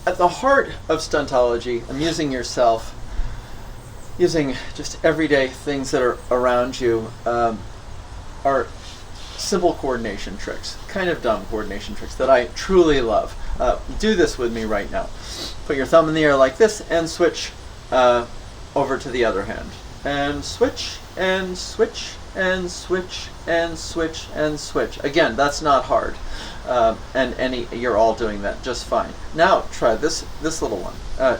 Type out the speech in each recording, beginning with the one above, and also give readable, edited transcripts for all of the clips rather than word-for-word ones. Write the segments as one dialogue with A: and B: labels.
A: At the heart of stuntology, amusing yourself, using just everyday things that are around you, are simple coordination tricks, kind of dumb coordination tricks that I truly love. Do this with me right now. Put your thumb in the air like this and switch over to the other hand. And switch, and switch, and switch, and switch, and switch. Again, that's not hard. And you're all doing that just fine. Now try this little one.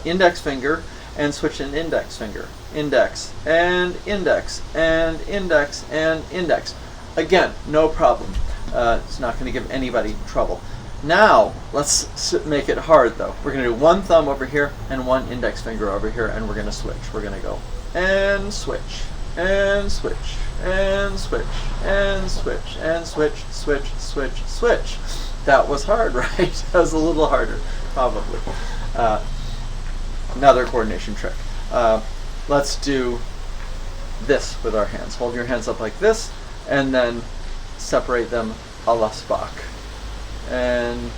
A: Index finger and switch an index finger. Index, and index, and index, and index. Again, no problem. It's not going to give anybody trouble. Now, let's make it hard though. We're going to do one thumb over here and one index finger over here, and we're going to switch. We're going to go and switch, and switch, and switch, and switch, and switch, switch, switch, switch. That was hard, right? That was a little harder, probably. Another coordination trick. Let's do this with our hands. Hold your hands up like this, and then separate them a la Spock. And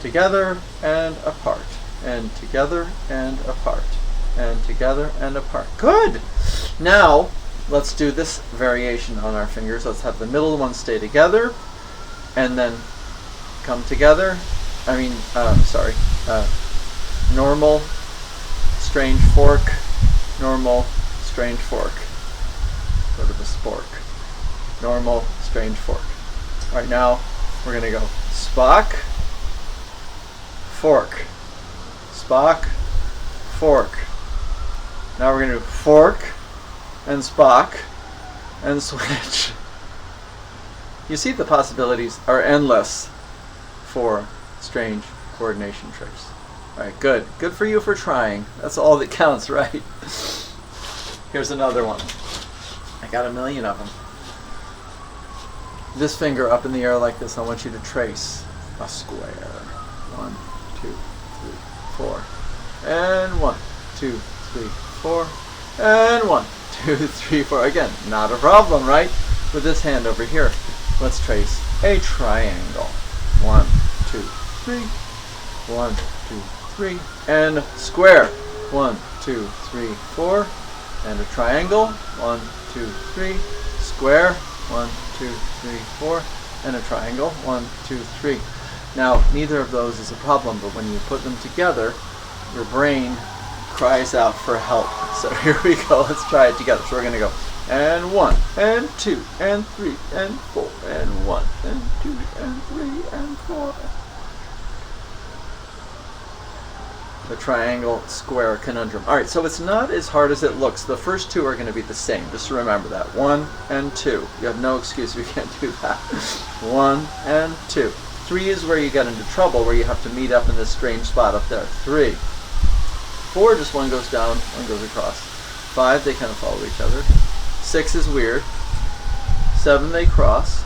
A: together and apart, and together and apart, and together and apart. Good! Now, let's do this variation on our fingers. Let's have the middle one stay together, and then come together. Normal, strange fork, normal, strange fork. Go to the spork. Normal, strange fork. All right, now we're going to go Spock, fork, Spock, fork. Now we're going to do fork and Spock and switch. You see, the possibilities are endless for strange coordination tricks. All right, good. Good for you for trying. That's all that counts, right? Here's another one. I got a million of them. This finger up in the air like this. I want you to trace a square. 1, 2, 3, 4. And 1, 2, 3, 4. And 1, 2, 3, 4. Again, not a problem, right? With this hand over here, let's trace a triangle. 1, 2, 3. 1, 2, 3. And square. 1, 2, 3, 4. And a triangle. 1, 2, 3. Square. 1, 2, 3, 4. And a triangle. 1, 2, 3. Now, neither of those is a problem, but when you put them together, your brain cries out for help. So here we go. Let's try it together. So we're going to go. And 1, and 2, and 3, and 4, and 1, and 2, and 3, and 4. The triangle square conundrum. All right, so it's not as hard as it looks. The first two are going to be the same. Just remember that. 1 and 2. You have no excuse if you can't do that. 1 and 2. 3 is where you get into trouble, where you have to meet up in this strange spot up there. 3. 4, just one goes down, one goes across. 5, they kind of follow each other. 6 is weird. 7, they cross.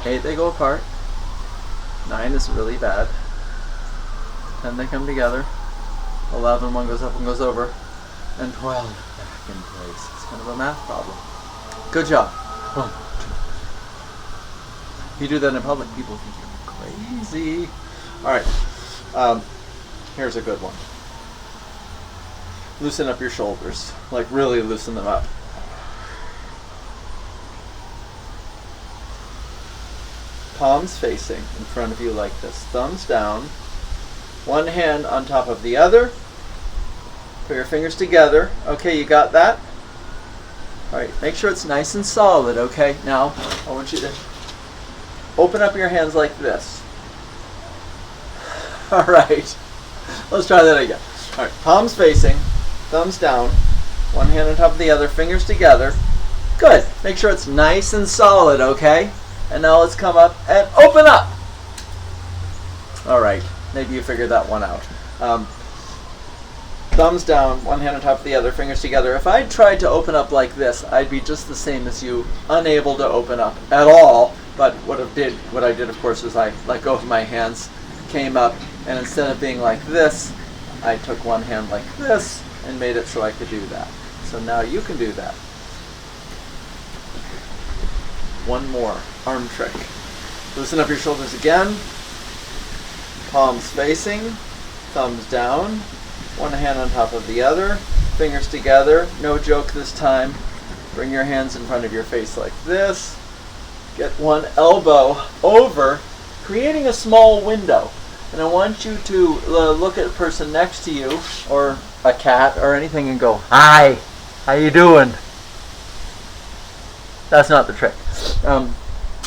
A: 8, they go apart. 9 is really bad. 10, they come together. 11, one goes up and goes over. And 12, back in place. It's kind of a math problem. Good job. 1, 2. If you do that in public, people think you're crazy. All right. Here's a good one. Loosen up your shoulders. Like, really loosen them up. Palms facing in front of you like this. Thumbs down. One hand on top of the other. Put your fingers together. Okay, you got that? All right, make sure it's nice and solid, okay? Now, I want you to open up your hands like this. All right, let's try that again. All right, palms facing, thumbs down, one hand on top of the other, fingers together. Good, make sure it's nice and solid, okay? And now let's come up and open up. All right. Maybe you figured that one out. Thumbs down, one hand on top of the other, fingers together. If I tried to open up like this, I'd be just the same as you, unable to open up at all. But what I did, of course, was I let go of my hands, came up, and instead of being like this, I took one hand like this and made it so I could do that. So now you can do that. One more arm trick. Loosen up your shoulders again. Palms facing, thumbs down, one hand on top of the other, fingers together. No joke this time. Bring your hands in front of your face like this. Get one elbow over, creating a small window. And I want you to look at the person next to you, or a cat, or anything, and go, "Hi, how you doing?" That's not the trick.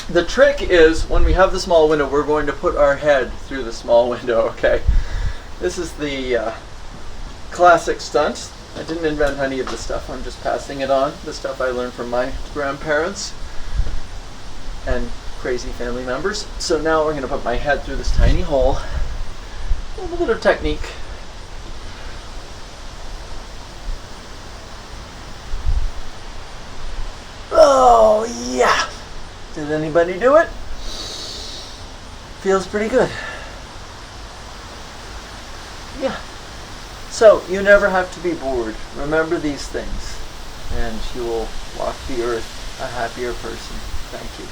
A: The trick is, when we have the small window, we're going to put our head through the small window, okay? This is the classic stunt. I didn't invent any of this stuff, I'm just passing it on. The stuff I learned from my grandparents and crazy family members. So now we're going to put my head through this tiny hole. A little bit of technique. Oh, yeah! Did anybody do it? Feels pretty good. Yeah. So, you never have to be bored. Remember these things, and you will walk the earth a happier person. Thank you.